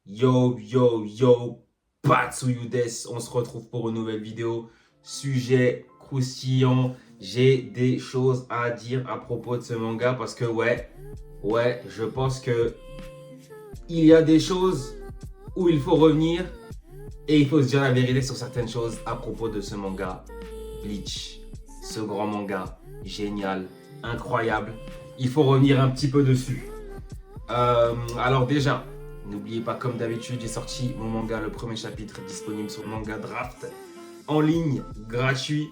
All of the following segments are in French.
Yo, yo, yo, Patsuyu des. On se retrouve pour une nouvelle vidéo. Sujet croustillant. J'ai des choses à dire à propos de ce manga parce que je pense que il y a des choses où il faut revenir et il faut se dire la vérité sur certaines choses à propos de ce manga. Bleach, ce grand manga, génial, incroyable. Il faut revenir un petit peu dessus. Alors déjà, n'oubliez pas, comme d'habitude, j'ai sorti mon manga, le premier chapitre disponible sur Manga Draft, en ligne, gratuit.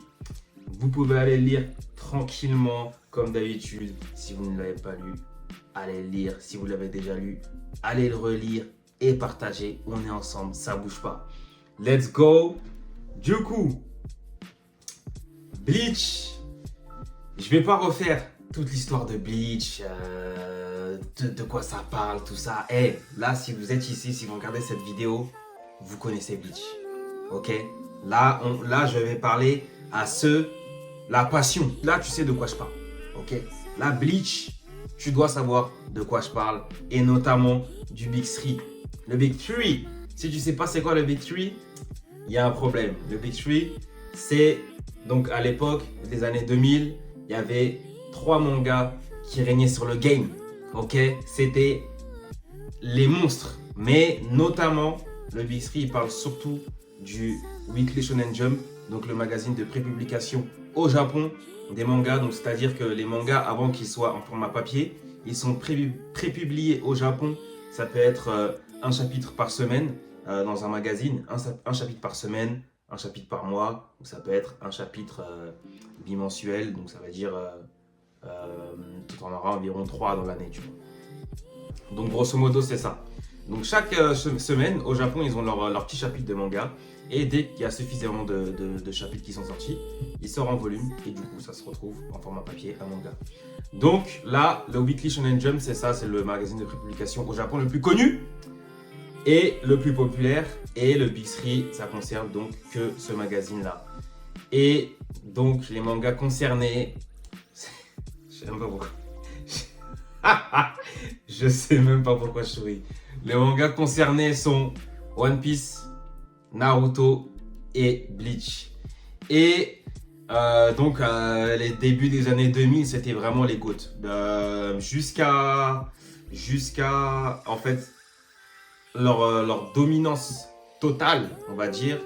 Vous pouvez aller le lire tranquillement, comme d'habitude. Si vous ne l'avez pas lu, allez le lire. Si vous l'avez déjà lu, allez le relire et partager. On est ensemble, ça bouge pas. Let's go. Du coup, Bleach. Je vais pas refaire toute l'histoire de Bleach, de quoi ça parle, tout ça. Là, si vous êtes ici, si vous regardez cette vidéo, vous connaissez Bleach. Ok? Là, je vais parler à ceux, la passion. Là, tu sais de quoi je parle. Ok? Là, Bleach, tu dois savoir de quoi je parle. Et notamment du Big Three. Le Big Three. Si tu sais pas c'est quoi le Big Three, il y a un problème. Le Big Three, c'est donc à l'époque des années 2000, il y avait 3 mangas qui régnaient sur le game. Ok, c'était les monstres. Mais notamment, le Big Three, il parle surtout du Weekly Shonen Jump, donc le magazine de prépublication au Japon des mangas. Donc c'est-à-dire que les mangas, avant qu'ils soient en format papier, ils sont prépubliés au Japon. Ça peut être un chapitre par semaine dans un magazine, un chapitre par semaine, un chapitre par mois, ou ça peut être un chapitre bimensuel, donc ça veut dire tout en aura environ 3 dans l'année, tu vois. Donc grosso modo c'est ça. Donc chaque semaine au Japon ils ont leur petit chapitre de manga et dès qu'il y a suffisamment de chapitres qui sont sortis, ils sortent en volume et du coup ça se retrouve en format papier à manga. Donc là le Weekly Shonen Jump c'est ça, c'est le magazine de prépublication au Japon le plus connu et le plus populaire, et le Big Three ça concerne donc que ce magazine là. Et donc les mangas concernés, je sais même pas pourquoi. Je sais même pas pourquoi je souris. Les mangas concernés sont One Piece, Naruto et Bleach. Et les débuts des années 2000, c'était vraiment les GOAT. Jusqu'à en fait leur dominance totale, on va dire.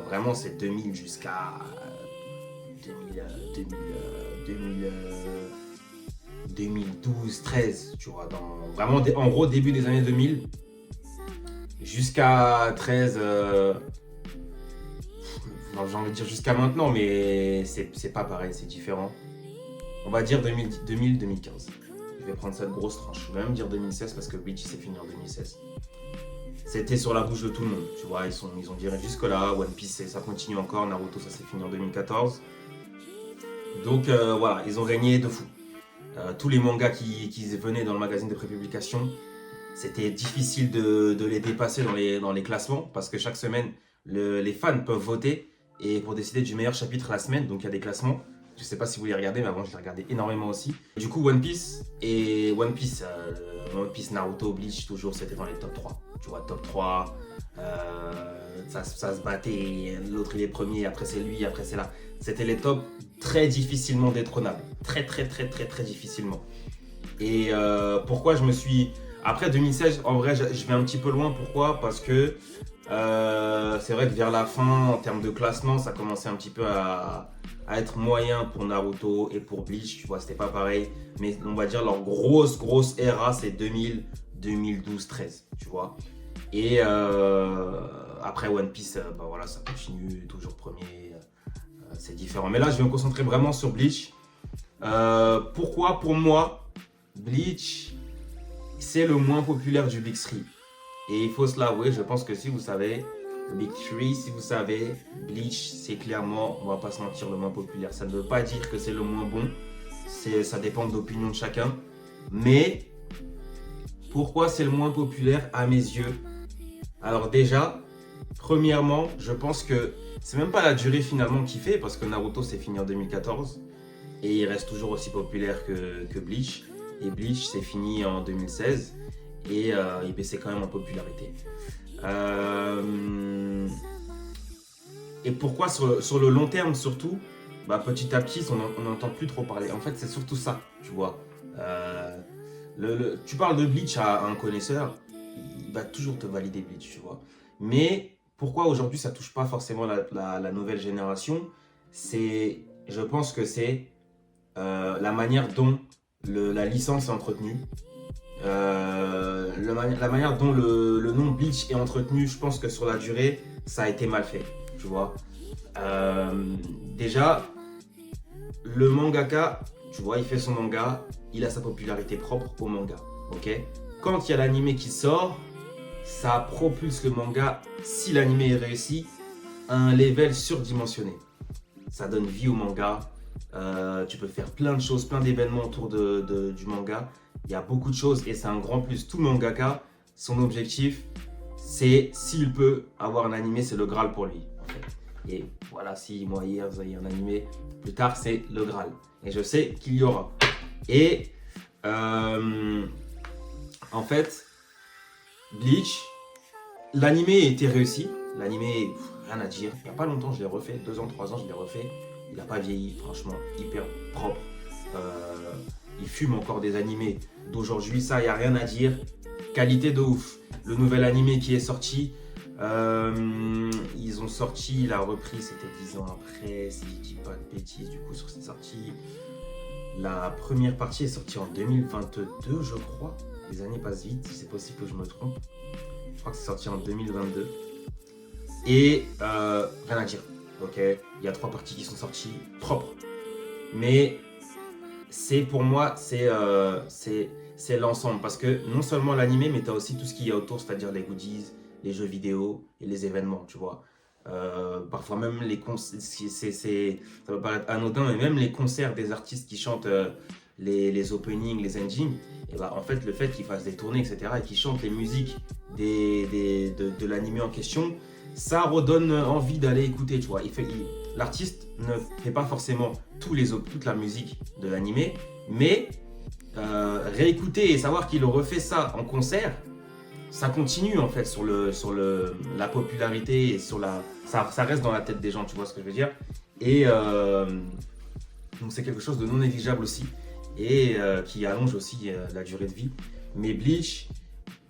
Vraiment, c'est 2000 jusqu'à 2012, 13, tu vois. Vraiment, en gros, début des années 2000 jusqu'à 13. J'ai envie de dire jusqu'à maintenant, mais c'est pas pareil, c'est différent. On va dire 2000-2015. Je vais prendre cette grosse tranche. Je vais même dire 2016 parce que Bleach s'est fini en 2016. C'était sur la bouche de tout le monde, tu vois, ils ont viré jusque là, One Piece ça continue encore, Naruto ça s'est fini en 2014. Donc voilà, ils ont régné de fou. Tous les mangas qui venaient dans le magazine de prépublication, c'était difficile de les dépasser dans les classements parce que chaque semaine, les fans peuvent voter et pour décider du meilleur chapitre la semaine, donc il y a des classements. Je sais pas si vous les regardez, mais avant je les regardais énormément aussi. Du coup, One Piece, Naruto, Bleach, toujours c'était dans les top 3. Tu vois, top 3, ça se battait, l'autre il est premier, après c'est lui, après c'est là. C'était les tops très difficilement détrônables. Très difficilement. Et pourquoi je me suis... Après 2016, en vrai, je vais un petit peu loin. Pourquoi? Parce que c'est vrai que vers la fin, en termes de classement, ça commençait un petit peu à être moyen pour Naruto et pour Bleach. Tu vois, c'était pas pareil. Mais on va dire leur grosse era, c'est 2000, 2012, 13. Tu vois. Et après One Piece, bah voilà, ça continue, toujours premier. C'est différent. Mais là, je vais me concentrer vraiment sur Bleach. Pourquoi, pour moi, Bleach, c'est le moins populaire du Big Three. Et il faut se l'avouer, je pense que si vous savez, le Big Three, si vous savez, Bleach, c'est clairement, on va pas se mentir, le moins populaire. Ça ne veut pas dire que c'est le moins bon. Ça dépend de l'opinion de chacun. Mais pourquoi c'est le moins populaire à mes yeux? Alors déjà, premièrement, je pense que c'est même pas la durée finalement qui fait, parce que Naruto s'est fini en 2014 et il reste toujours aussi populaire que Bleach. Et Bleach s'est fini en 2016 et il baissait quand même en popularité. Et pourquoi sur le long terme surtout, bah, petit à petit, on n'entend plus trop parler. En fait, c'est surtout ça, tu vois. Euh, tu parles de Bleach à un connaisseur, il va toujours te valider Bleach, tu vois. Mais pourquoi aujourd'hui ça touche pas forcément la nouvelle génération? Je pense que c'est la manière dont la licence est entretenue. La manière dont le nom Bleach est entretenu, je pense que sur la durée, ça a été mal fait, tu vois. Déjà, le mangaka, tu vois, il fait son manga, il a sa popularité propre au manga, ok? Quand il y a l'anime qui sort, ça propulse le manga, si l'anime est réussi, à un level surdimensionné. Ça donne vie au manga, tu peux faire plein de choses, plein d'événements autour du manga. Il y a beaucoup de choses et c'est un grand plus. Tout mangaka, son objectif, c'est s'il peut avoir un animé, c'est le Graal pour lui. En fait. Et voilà, si moi hier, vous avez un animé, plus tard, c'est le Graal. Et je sais qu'il y aura. Et en fait, Bleach, l'animé était réussi. L'animé, rien à dire. Il n'y a pas longtemps, je l'ai refait. 2 ans, 3 ans, je l'ai refait. Il n'a pas vieilli, franchement, hyper propre. Il fume encore des animés d'aujourd'hui, ça, il n'y a rien à dire. Qualité de ouf. Le nouvel animé qui est sorti, ils ont sorti, la reprise, c'était 10 ans après, si je dis pas de bêtises, du coup, sur cette sortie. La première partie est sortie en 2022, je crois. Les années passent vite, c'est possible que je me trompe. Je crois que c'est sorti en 2022. Et rien à dire, ok. Il y a 3 parties qui sont sorties propres. Mais pour moi, c'est l'ensemble. Parce que non seulement l'animé, mais tu as aussi tout ce qu'il y a autour, c'est-à-dire les goodies, les jeux vidéo et les événements, tu vois. Parfois même les concerts, ça va paraître anodin, mais même les concerts des artistes qui chantent les openings, les endings, et bah, en fait, le fait qu'ils fassent des tournées, etc., et qu'ils chantent les musiques de l'animé en question, ça redonne envie d'aller écouter, tu vois. L'artiste ne fait pas forcément toute la musique de l'animé, mais réécouter et savoir qu'il refait ça en concert, ça continue en fait sur la popularité et ça reste dans la tête des gens, tu vois ce que je veux dire. Et donc c'est quelque chose de non négligeable aussi et qui allonge aussi la durée de vie. Mais Bleach,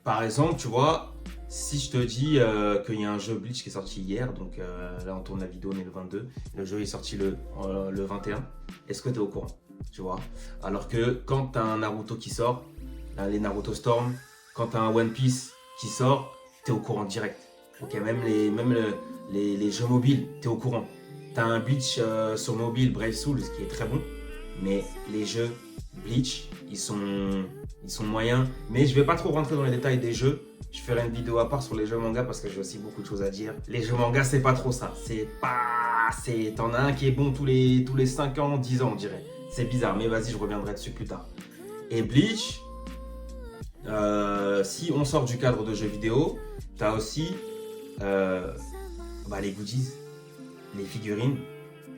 par exemple, tu vois, si je te dis qu'il y a un jeu Bleach qui est sorti hier, donc là on tourne la vidéo, on est le 22, le jeu est sorti le 21, est-ce que tu es au courant, tu vois? Alors que quand tu as un Naruto qui sort, là, les Naruto Storm, quand tu as un One Piece qui sort, tu es au courant direct. Okay, même les jeux mobiles, tu es au courant. Tu as un Bleach sur mobile, Brave Souls, qui est très bon, mais les jeux Bleach, ils sont moyens. Mais je vais pas trop rentrer dans les détails des jeux. Je ferai une vidéo à part sur les jeux manga parce que j'ai aussi beaucoup de choses à dire. Les jeux manga, c'est pas trop ça. T'en as un qui est bon tous les 5 ans, 10 ans, on dirait. C'est bizarre, mais vas-y, je reviendrai dessus plus tard. Et Bleach, si on sort du cadre de jeux vidéo, t'as aussi les goodies, les figurines.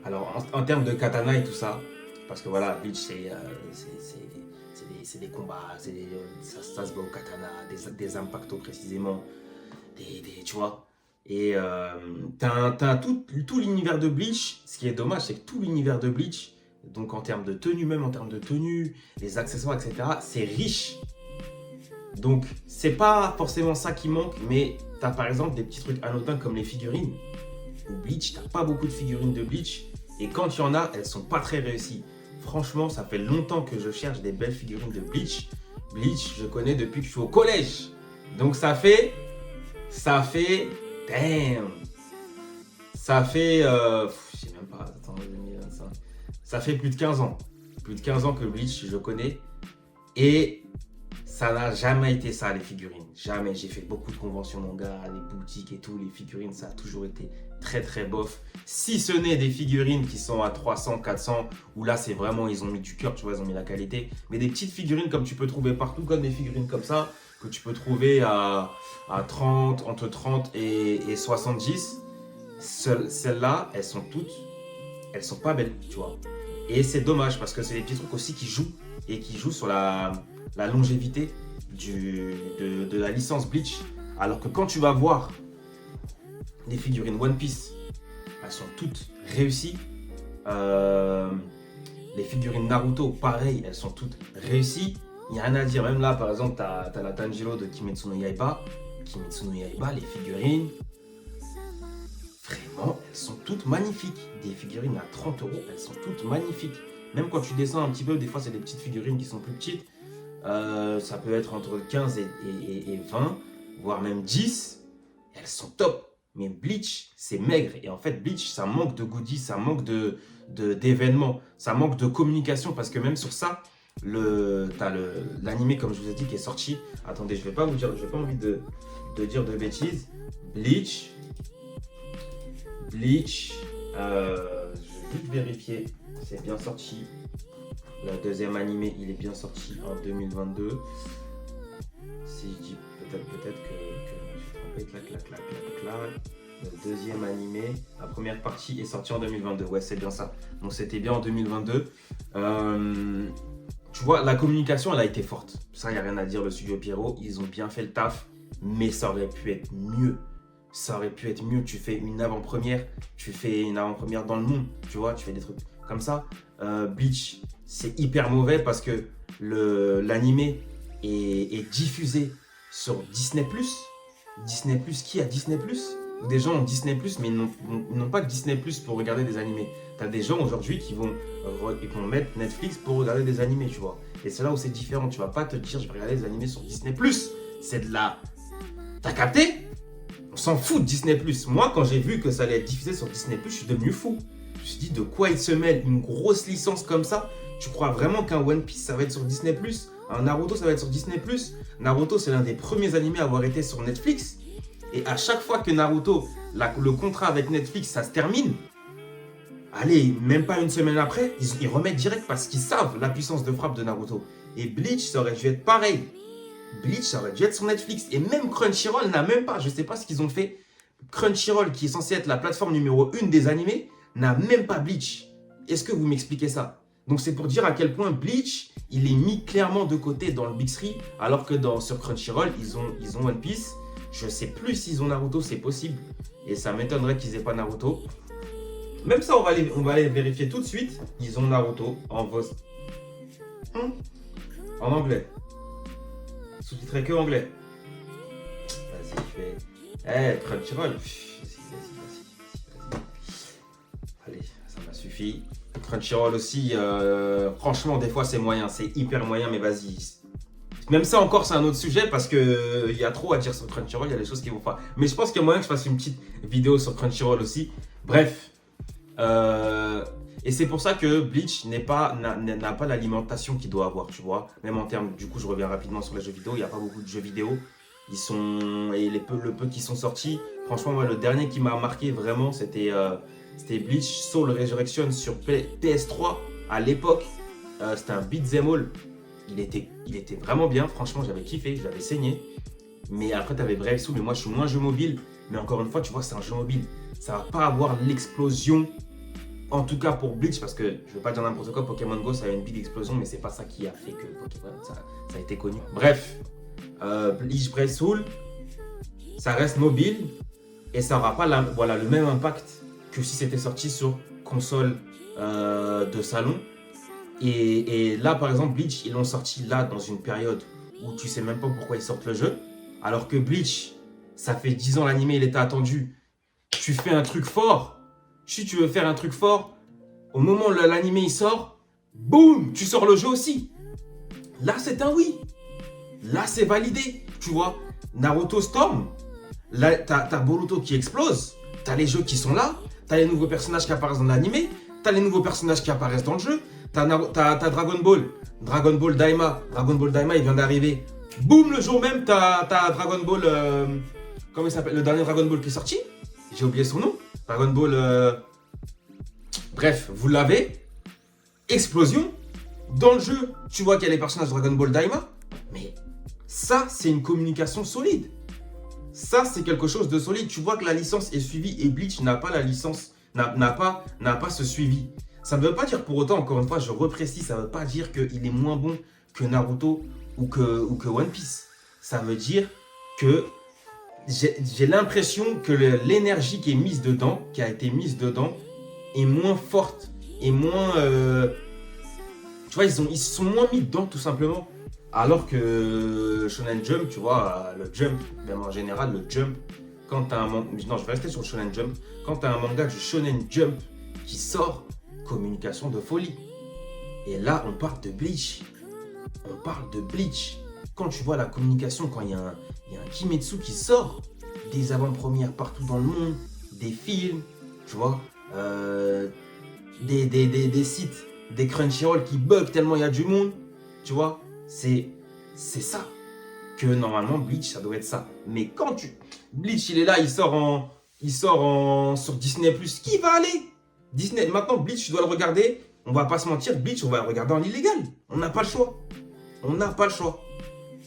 Alors, en termes de katana et tout ça, parce que voilà, Bleach, c'est des combats, ça se bat au katana, des impactos précisément, tu vois. Et t'as tout l'univers de Bleach. Ce qui est dommage, c'est que tout l'univers de Bleach, donc en termes de tenue, même en termes de tenue, les accessoires, etc., c'est riche. Donc, c'est pas forcément ça qui manque, mais t'as par exemple des petits trucs anodins comme les figurines. Ou Bleach, t'as pas beaucoup de figurines de Bleach, et quand il y en a, elles sont pas très réussies. Franchement, ça fait longtemps que je cherche des belles figurines de Bleach. Bleach, je connais depuis que je suis au collège. Donc ça fait, damn. Ça fait, je sais même pas, attends, 2025. Ça fait plus de 15 ans. Plus de 15 ans que Bleach, je connais. Et ça n'a jamais été ça, les figurines. Jamais. J'ai fait beaucoup de conventions manga, les boutiques et tout. Les figurines, ça a toujours été très très bof. Si ce n'est des figurines qui sont à 300, 400, où là c'est vraiment, ils ont mis du cœur, tu vois, ils ont mis la qualité. Mais des petites figurines comme tu peux trouver partout, comme des figurines comme ça, que tu peux trouver à 30, entre 30 et 70. Celles-là, elles sont pas belles, tu vois. Et c'est dommage parce que c'est des petits trucs aussi qui jouent sur la longévité de la licence Bleach. Alors que quand tu vas voir les figurines One Piece, elles sont toutes réussies. Les figurines Naruto, pareil, elles sont toutes réussies. Il n'y a rien à dire. Même là, par exemple, tu as la Tanjiro de Kimetsu no Yaiba. Kimetsu no Yaiba, les figurines, vraiment, elles sont toutes magnifiques. Des figurines à 30 €, elles sont toutes magnifiques. Même quand tu descends un petit peu, des fois, c'est des petites figurines qui sont plus petites. Ça peut être entre 15 et 20, voire même 10. Elles sont top. Mais Bleach, c'est maigre. Et en fait, Bleach, ça manque de goodies, ça manque d'événements, ça manque de communication. Parce que même sur ça, t'as l'animé, comme je vous ai dit, qui est sorti. Attendez, je vais pas vous dire, j'ai pas envie de dire de bêtises. Bleach, je vais juste vérifier, c'est bien sorti. Le deuxième animé, il est bien sorti en 2022. Si je dis peut-être que je me suis trompé, clac. Le deuxième animé, la première partie est sortie en 2022. Ouais, c'est bien ça. Donc c'était bien en 2022. Tu vois, la communication, elle a été forte. Ça, il n'y a rien à dire. Le studio Pierrot, ils ont bien fait le taf. Mais ça aurait pu être mieux. Ça aurait pu être mieux. Tu fais une avant-première dans le monde. Tu vois, tu fais des trucs comme ça. Bleach, c'est hyper mauvais parce que l'animé est diffusé sur Disney+. Disney+, qui a Disney+? Des gens ont Disney+, mais ils n'ont pas de Disney+, pour regarder des animés. Tu as des gens aujourd'hui qui vont mettre Netflix pour regarder des animés, tu vois. Et c'est là où c'est différent. Tu vas pas te dire, je vais regarder des animés sur Disney+. C'est de la... T'as capté? On s'en fout de Disney+. Moi, quand j'ai vu que ça allait être diffusé sur Disney+, je suis devenu fou. Je me suis dit, de quoi ils se mêlent? Une grosse licence comme ça? Tu crois vraiment qu'un One Piece, ça va être sur Disney+? Un Naruto, ça va être sur Disney+? Naruto, c'est l'un des premiers animés à avoir été sur Netflix. Et à chaque fois que Naruto, le contrat avec Netflix, ça se termine, allez, même pas une semaine après, ils remettent direct parce qu'ils savent la puissance de frappe de Naruto. Et Bleach, ça aurait dû être pareil. Bleach, ça aurait dû être sur Netflix. Et même Crunchyroll n'a même pas, je sais pas ce qu'ils ont fait. Crunchyroll, qui est censé être la plateforme numéro 1 des animés, n'a même pas Bleach. Est-ce que vous m'expliquez ça? Donc c'est pour dire à quel point Bleach, il est mis clairement de côté dans le Big Three, alors que sur Crunchyroll, ils ont One Piece. Je sais plus s'ils ont Naruto, c'est possible. Et ça m'étonnerait qu'ils aient pas Naruto. Même ça, on va aller vérifier tout de suite. Ils ont Naruto en anglais. Sous-titré que anglais. Vas-y, je fais... Crunchyroll. Vas-y. Allez, ça m'a suffi. Crunchyroll aussi, franchement, des fois, c'est moyen. C'est hyper moyen, mais vas-y. Même ça encore, c'est un autre sujet parce que y a trop à dire sur Crunchyroll, il y a des choses qui vont pas. Mais je pense qu'il y a moyen que je fasse une petite vidéo sur Crunchyroll aussi. Bref. Et c'est pour ça que Bleach n'a pas l'alimentation qu'il doit avoir, tu vois. Même en termes, du coup, je reviens rapidement sur les jeux vidéo. Il n'y a pas beaucoup de jeux vidéo. Et le peu qui sont sortis. Franchement, moi, le dernier qui m'a marqué vraiment, c'était Bleach Soul Resurrection sur PS3 à l'époque. C'était un beat'em all. Il était vraiment bien, franchement j'avais kiffé, j'avais saigné. Mais après tu avais Brave Soul, mais moi je suis moins jeu mobile. Mais encore une fois, tu vois, c'est un jeu mobile. Ça va pas avoir l'explosion, en tout cas pour Bleach, parce que je veux pas dire n'importe quoi, Pokémon Go ça a une big explosion, mais c'est pas ça qui a fait que Pokémon, ça a été connu. Bref, Bleach Brave Soul, ça reste mobile et ça aura pas le même impact que si c'était sorti sur console de salon. Et là, par exemple, Bleach, ils l'ont sorti là dans une période où tu sais même pas pourquoi ils sortent le jeu. Alors que Bleach, ça fait 10 ans l'animé, il était attendu. Tu fais un truc fort. Si tu veux faire un truc fort, au moment où l'animé il sort, boum, tu sors le jeu aussi. Là, c'est un oui. Là, c'est validé. Tu vois, Naruto Storm, là, t'as Boruto qui explose. T'as les jeux qui sont là. T'as les nouveaux personnages qui apparaissent dans l'animé. T'as les nouveaux personnages qui apparaissent dans le jeu. T'as Dragon Ball Daima. Dragon Ball Daima, il vient d'arriver. Boum, le jour même, t'as Dragon Ball... comment il s'appelle? Le dernier Dragon Ball qui est sorti. J'ai oublié son nom. Dragon Ball... Bref, vous l'avez. Explosion. Dans le jeu, tu vois qu'il y a les personnages de Dragon Ball Daima. Mais ça, c'est une communication solide. Ça, c'est quelque chose de solide. Tu vois que la licence est suivie et Bleach n'a pas la licence, n'a pas ce suivi. Ça ne veut pas dire pour autant, encore une fois, je reprécise, ça ne veut pas dire qu'il est moins bon que Naruto ou que One Piece. Ça veut dire que j'ai l'impression que l'énergie qui est mise dedans, qui a été mise dedans, est moins forte et moins... tu vois, ils se sont moins mis dedans tout simplement. Alors que Shonen Jump, tu vois, le Jump, même en général, le Jump, quand t'as un manga... Non, je vais rester sur le Shonen Jump. Quand t'as un manga du Shonen Jump qui sort, communication de folie. Et là, on parle de Bleach. On parle de Bleach. Quand tu vois la communication, quand il y a un Kimetsu qui sort, des avant-premières partout dans le monde, des films, tu vois, des sites, des Crunchyroll qui bug tellement il y a du monde, tu vois, c'est ça que normalement Bleach, ça doit être ça. Mais quand Bleach, il est là, il sort sur Disney+, qui va aller Disney, maintenant Bleach, tu dois le regarder, on va pas se mentir, Bleach, on va le regarder en illégal. On n'a pas le choix. On n'a pas le choix.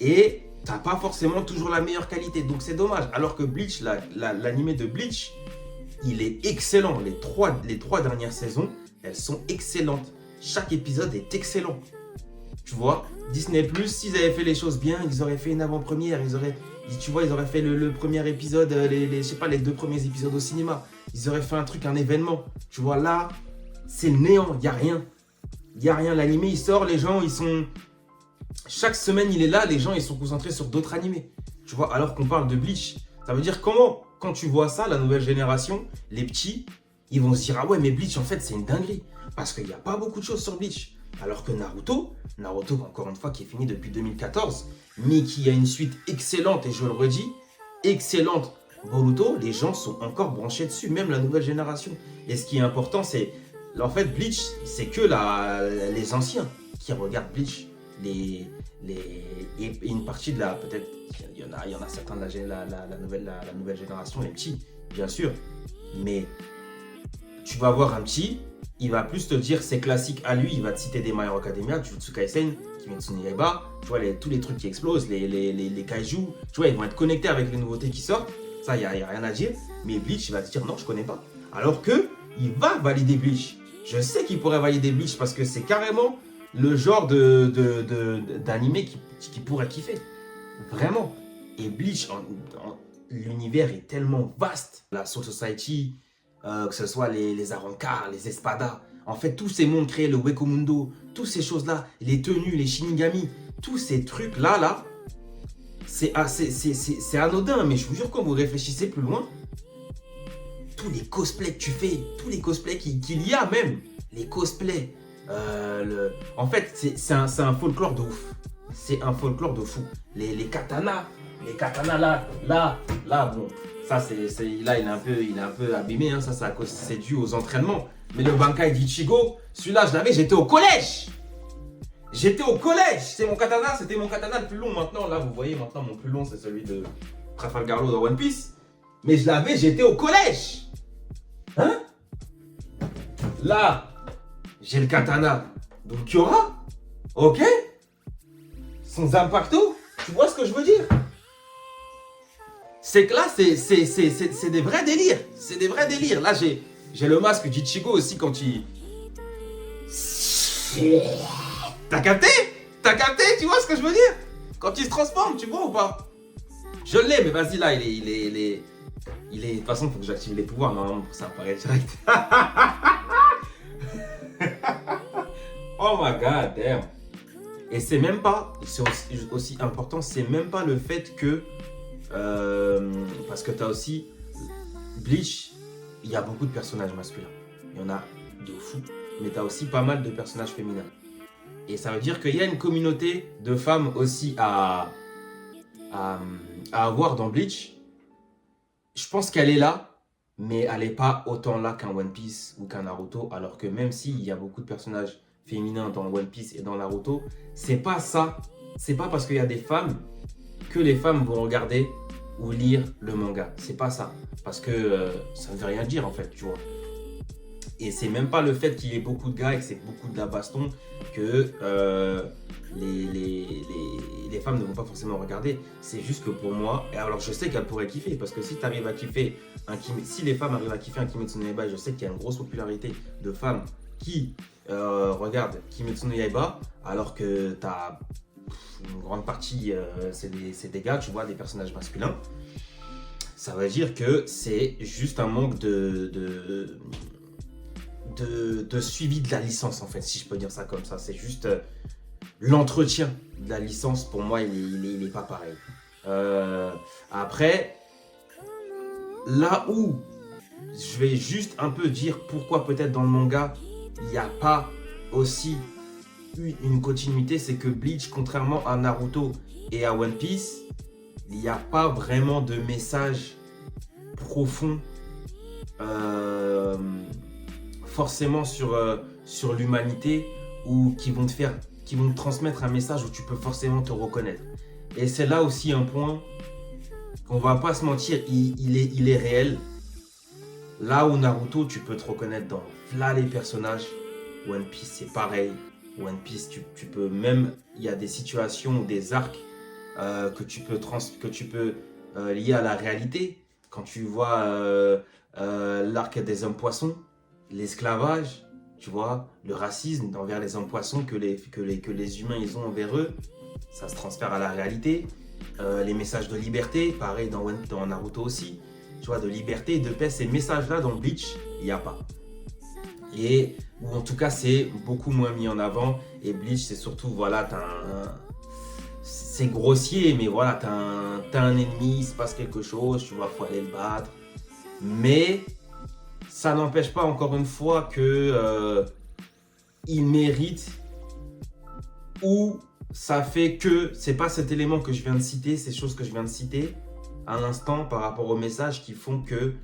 Et t'as pas forcément toujours la meilleure qualité, donc c'est dommage. Alors que Bleach, l'animé de Bleach, il est excellent. Les trois dernières saisons, elles sont excellentes. Chaque épisode est excellent. Tu vois, Disney+, s'ils avaient fait les choses bien, ils auraient fait une avant-première, ils auraient fait le premier épisode, je sais pas, les 2 premiers épisodes au cinéma. Ils auraient fait un truc, un événement. Tu vois, là, c'est le néant, il n'y a rien. Il n'y a rien, l'animé, il sort, les gens, ils sont... Chaque semaine, il est là, les gens, ils sont concentrés sur d'autres animés. Tu vois, alors qu'on parle de Bleach. Ça veut dire comment, quand tu vois ça, la nouvelle génération, les petits, ils vont se dire, ah ouais, mais Bleach, en fait, c'est une dinguerie. Parce qu'il n'y a pas beaucoup de choses sur Bleach. Alors que Naruto, encore une fois, qui est fini depuis 2014, mais qui a une suite excellente, et je le redis, excellente. Boruto, les gens sont encore branchés dessus, même la nouvelle génération. Et ce qui est important, c'est, en fait, Bleach, c'est que les anciens qui regardent Bleach. Et une partie de la, peut-être, il y en a certains de la nouvelle génération, les petits, bien sûr. Mais tu vas voir un petit, il va plus te dire ses classiques à lui, il va te citer des My Hero Academia, Jujutsu Kaisen, Kimetsu no Yaiba, tu vois, tous les trucs qui explosent, les kaiju, tu vois, ils vont être connectés avec les nouveautés qui sortent, ça, il n'y a rien à dire. Mais Bleach, il va te dire non, je connais pas. Alors que, il va valider Bleach. Je sais qu'il pourrait valider Bleach parce que c'est carrément le genre d'animé qui pourrait kiffer. Vraiment. Et Bleach, l'univers est tellement vaste. La Soul Society, que ce soit les Arrancars, les Espadas, en fait, tous ces mondes créés, le Wekumundo, toutes ces choses-là, les tenues, les Shinigami, tous ces trucs-là, c'est anodin, mais je vous jure, quand vous réfléchissez plus loin, tous les cosplays que tu fais, tous les cosplays qu'il y a même, les cosplays, en fait, c'est un folklore de ouf. C'est un folklore de fou. Les katanas là, bon, ça là il est un peu abîmé, hein, ça c'est dû aux entraînements. Mais le Bankai d'Ichigo, celui-là je l'avais, j'étais au collège. C'était mon katana, c'était mon katana le plus long maintenant. Là, vous voyez, maintenant mon plus long c'est celui de Trafalgar Law dans One Piece. Mais je l'avais, j'étais au collège. Hein? Là, j'ai le katana d'Ulquiorra, ok? Sans impacto, tu vois ce que je veux dire? C'est que là, c'est des vrais délires. C'est des vrais délires. Là, j'ai le masque d'Ichigo aussi quand il... T'as capté? T'as capté? Tu vois ce que je veux dire? Quand il se transforme, tu vois ou pas? Je l'ai, mais vas-y, là, il est... De toute façon, il faut que j'active les pouvoirs, normalement, pour que ça apparaît direct. Oh my god, damn. Et c'est même pas, c'est aussi important, c'est même pas le fait que... parce que t'as aussi... Bleach, il y a beaucoup de personnages masculins. Il y en a de fou. Mais t'as aussi pas mal de personnages féminins. Et ça veut dire qu'il y a une communauté de femmes aussi à avoir dans Bleach. Je pense qu'elle est là, mais elle n'est pas autant là qu'un One Piece ou qu'un Naruto. Alors que même s'il y a beaucoup de personnages féminins dans One Piece et dans Naruto, c'est pas ça. C'est pas parce qu'il y a des femmes que les femmes vont regarder ou lire le manga. C'est pas ça. Parce que ça ne veut rien dire en fait, tu vois. Et c'est même pas le fait qu'il y ait beaucoup de gars et que c'est beaucoup de la baston que les femmes ne vont pas forcément regarder. C'est juste que pour moi, et alors je sais qu'elles pourraient kiffer, parce que si tu arrives à kiffer si les femmes arrivent à kiffer un Kimetsu no Yaiba, je sais qu'il y a une grosse popularité de femmes qui regardent Kimetsu no Yaiba, alors que t'as une grande partie, c'est des gars, tu vois, des personnages masculins. Ça veut dire que c'est juste un manque de suivi de la licence, en fait, si je peux dire ça comme ça. C'est juste l'entretien de la licence, pour moi, il est pas pareil. Après, là où je vais juste un peu dire pourquoi peut-être dans le manga, il n'y a pas aussi une continuité, c'est que Bleach, contrairement à Naruto et à One Piece, il n'y a pas vraiment de message profond forcément sur l'humanité ou qui vont te transmettre un message où tu peux forcément te reconnaître. Et c'est là aussi un point qu'on va pas se mentir, il est réel. Là où Naruto, tu peux te reconnaître dans là les personnages. One Piece, c'est pareil. One Piece, tu peux même, il y a des situations ou des arcs que tu peux lier à la réalité. Quand tu vois l'arc des hommes poissons, l'esclavage, tu vois, le racisme envers les hommes poissons que les humains ils ont envers eux, ça se transfère à la réalité. Les messages de liberté, pareil dans Naruto aussi, tu vois, de liberté et de paix, ces messages-là dans Bleach, il n'y a pas. Ou en tout cas, c'est beaucoup moins mis en avant. Et Bleach, c'est surtout, voilà, c'est grossier, mais voilà, t'as un ennemi, il se passe quelque chose, tu vois, faut aller le battre. Mais ça n'empêche pas, encore une fois, que il mérite ou ça fait que c'est pas cet élément que je viens de citer, ces choses que je viens de citer à l'instant par rapport aux messages qui font que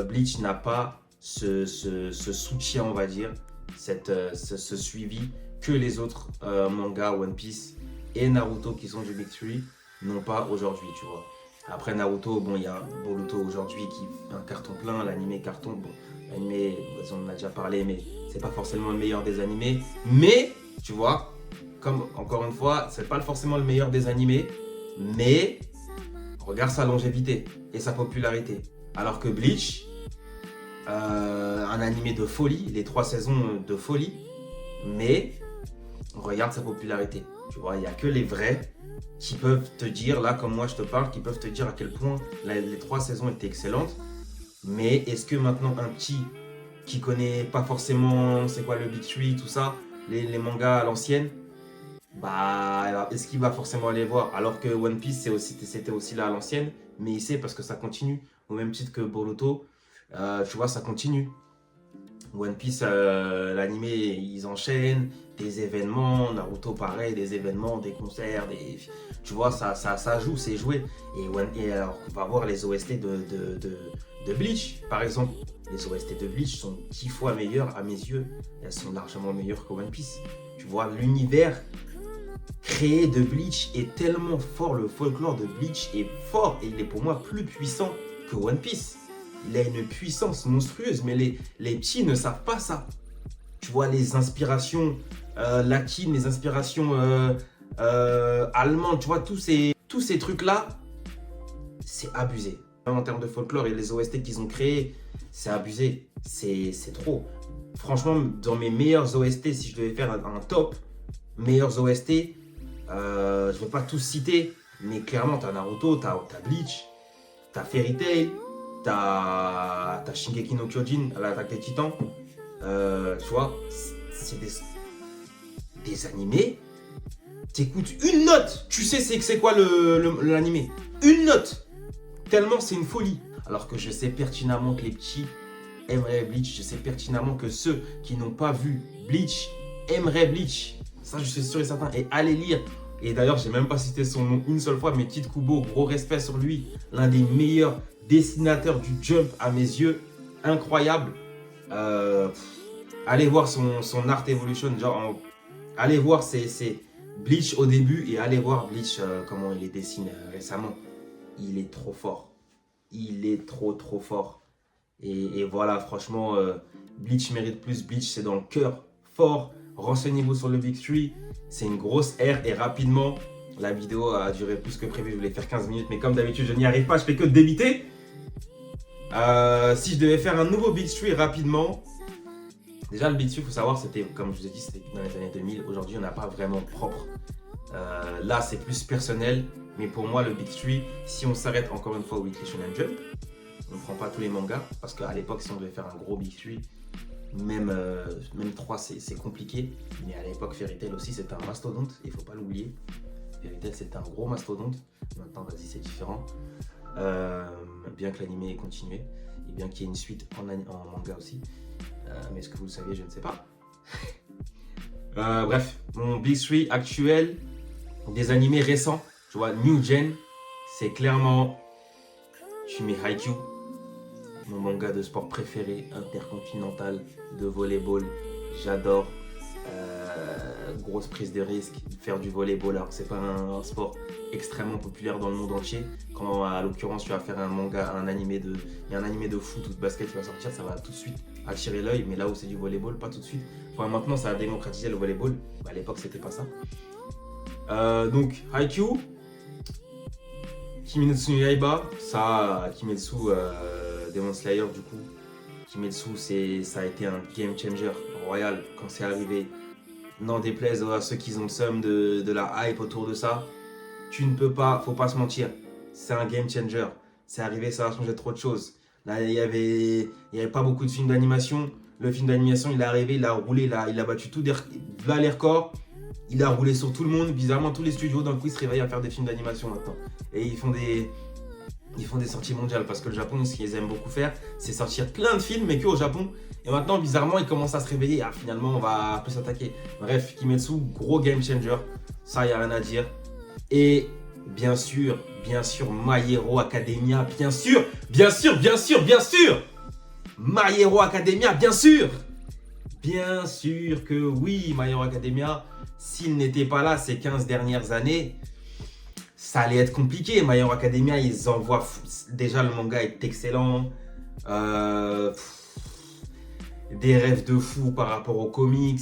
Bleach n'a pas ce soutien, on va dire, ce suivi que les autres mangas, One Piece et Naruto qui sont du Big Three n'ont pas aujourd'hui, tu vois. Après Naruto, bon, il y a Boruto aujourd'hui qui fait un carton plein, l'animé carton, bon, l'animé, on en a déjà parlé, mais c'est pas forcément le meilleur des animés. Mais, tu vois, comme encore une fois, c'est pas forcément le meilleur des animés, mais regarde sa longévité et sa popularité. Alors que Bleach, un animé de folie, les 3 saisons de folie, mais regarde sa popularité. Tu vois, il n'y a que les vrais qui peuvent te dire, là comme moi je te parle, qui peuvent te dire à quel point les 3 saisons étaient excellentes. Mais est-ce que maintenant un petit qui connaît pas forcément c'est quoi le Big Three, tout ça, les mangas à l'ancienne, bah est-ce qu'il va forcément aller voir? Alors que One Piece c'était aussi là à l'ancienne, mais il sait parce que ça continue. Au même titre que Boruto, tu vois, ça continue. One Piece, l'animé, ils enchaînent des événements, Naruto pareil, des événements, des concerts, tu vois, ça joue, c'est joué. Et alors, on va voir les OST de Bleach, par exemple. Les OST de Bleach sont 10 fois meilleures à mes yeux. Elles sont largement meilleures que One Piece. Tu vois, l'univers créé de Bleach est tellement fort, le folklore de Bleach est fort et il est pour moi plus puissant que One Piece. Il a une puissance monstrueuse, mais les petits ne savent pas ça. Tu vois, les inspirations latines, les inspirations allemandes, tu vois, tous ces trucs-là, c'est abusé. En termes de folklore et les OST qu'ils ont créés, c'est abusé, c'est trop. Franchement, dans mes meilleurs OST, si je devais faire un top, meilleurs OST, je ne vais pas tous citer, mais clairement, tu as Naruto, tu as Bleach, tu as Fairy Tail, t'as Shingeki no Kyojin, l'attaque des titans, tu vois, c'est des animés, t'écoutes une note, tu sais c'est quoi l'animé, une note, tellement c'est une folie. Alors que je sais pertinemment que les petits aimeraient Bleach, je sais pertinemment que ceux qui n'ont pas vu Bleach aimeraient Bleach, ça je suis sûr et certain, et allez lire. Et d'ailleurs, j'ai même pas cité son nom une seule fois, mais Kid Kubo, gros respect sur lui, l'un des meilleurs dessinateur du Jump à mes yeux, incroyable. Allez voir son Art Evolution, genre allez voir ses Bleach au début et allez voir Bleach comment il les dessine récemment. Il est trop fort, il est trop fort. Et voilà, franchement, Bleach mérite plus. Bleach, c'est dans le cœur, fort. Renseignez-vous sur le Big Three, c'est une grosse ère et rapidement. La vidéo a duré plus que prévu, je voulais faire 15 minutes, mais comme d'habitude, je n'y arrive pas, je fais que débiter. Si je devais faire un nouveau Big Three rapidement, déjà le Big Three, il faut savoir, c'était, comme je vous ai dit, c'était dans les années 2000. Aujourd'hui, on n'a pas vraiment propre Là, c'est plus personnel. Mais pour moi, le Big 3, si on s'arrête encore une fois au Weekly Shonen Jump, on ne prend pas tous les mangas. Parce qu'à l'époque, si on devait faire un gros Big 3, même 3, c'est compliqué. Mais à l'époque, Fairy Tail aussi, c'était un mastodonte. Il ne faut pas l'oublier. Fairy Tail, c'était un gros mastodonte. Maintenant, vas-y, c'est différent. Bien que l'anime ait continué. Et bien qu'il y ait une suite en manga aussi. Mais est-ce que vous le saviez? Je ne sais pas. Bref, mon Big 3 actuel, des animés récents, tu vois, New Gen, c'est clairement, tu mets Haikyuu, mon manga de sport préféré, intercontinental, de volleyball, j'adore, grosse prise de risque, faire du volleyball, alors que c'est pas un sport extrêmement populaire dans le monde entier, quand à l'occurrence tu vas faire un manga, il y a un animé de foot ou de basket qui va sortir, ça va tout de suite attirer l'œil, mais là où c'est du volleyball, pas tout de suite. Enfin, maintenant ça a démocratisé le volleyball, à l'époque c'était pas ça. Donc Haikyuu, Kimetsu no Yaiba, ça, Kimetsu Demon Slayer du coup, Kimetsu ça a été un game changer royal quand c'est arrivé. N'en déplaise à ceux qui ont le seum de la hype autour de ça, tu ne peux pas, faut pas se mentir, c'est un game changer. C'est arrivé, ça a changé trop de choses. Là, il y avait pas beaucoup de films d'animation. Le film d'animation, il est arrivé, il a roulé, il a battu tout là, les records. Il a roulé sur tout le monde. Bizarrement, tous les studios d'un coup ils se réveillent à faire des films d'animation maintenant. Et ils font des sorties mondiales parce que le Japon, ce qu'ils aiment beaucoup faire, c'est sortir plein de films, mais que au Japon. Et maintenant, bizarrement, ils commencent à se réveiller. Ah, finalement, on va plus s'attaquer. Bref, Kimetsu, gros game changer. Ça, il n'y a rien à dire. Et bien sûr, My Hero Academia, bien sûr. My Hero Academia, bien sûr. Bien sûr que oui, My Hero Academia, s'il n'était pas là ces 15 dernières années, ça allait être compliqué. My Hero Academia, ils envoient... Déjà, le manga est excellent. Des rêves de fou par rapport aux comics.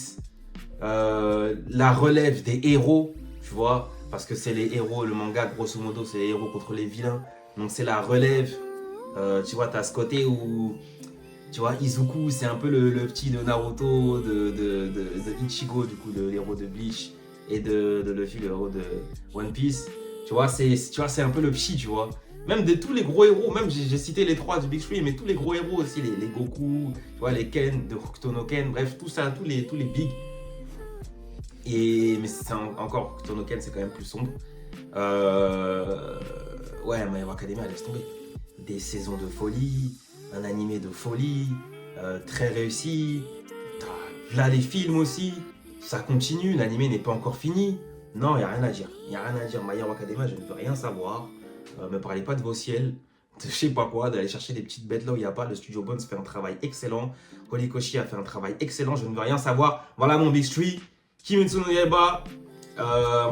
La relève des héros, tu vois. Parce que c'est les héros, le manga, grosso modo, c'est les héros contre les vilains. Donc c'est la relève. Tu vois, t'as ce côté où... Tu vois, Izuku, c'est un peu le petit de Naruto, de Ichigo, du coup, de l'héros de Bleach, et de Luffy, le héros de One Piece. Tu vois, c'est un peu le petit, tu vois. Même de tous les gros héros, même j'ai cité les 3 du Big 3, mais tous les gros héros aussi, les Goku, tu vois, les Ken, de Hokuto no Ken, bref, tout ça, tous les big. Mais c'est encore, Hokuto no Ken, c'est quand même plus sombre. Ouais, My Hero Academia, laisse tomber. Des saisons de folie, un animé de folie, très réussi. Là, les films aussi, ça continue, l'animé n'est pas encore fini. Non, il n'y a rien à dire. My Hero Academia, je ne veux rien savoir. Me parlez pas de vos ciels, de je sais pas quoi, d'aller chercher des petites bêtes là où il n'y a pas. Le studio Bones fait un travail excellent. Horikoshi a fait un travail excellent, je ne veux rien savoir. Voilà mon Big 3. Kimetsu no Yaiba,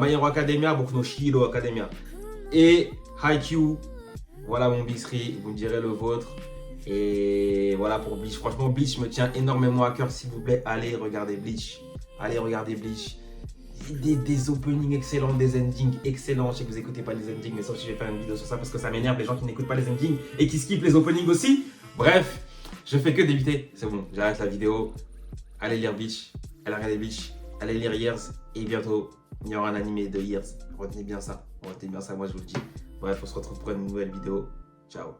My Hero Academia, Boku no Hero Academia. Et Haikyuu. Voilà mon Big 3, vous me direz le vôtre. Et voilà pour Bleach. Franchement, Bleach me tient énormément à cœur. S'il vous plaît, allez regarder Bleach. Des openings excellents, des endings excellents. Je sais que vous n'écoutez pas les endings, mais sauf si je vais faire une vidéo sur ça parce que ça m'énerve les gens qui n'écoutent pas les endings et qui skippent les openings aussi. Bref, je fais que d'éviter. C'est bon, j'arrête la vidéo. Allez lire Bleach, allez regarder Bleach, allez lire Years. Et bientôt, il y aura un animé de Years. Retenez bien ça, moi je vous le dis. Bref, on se retrouve pour une nouvelle vidéo. Ciao.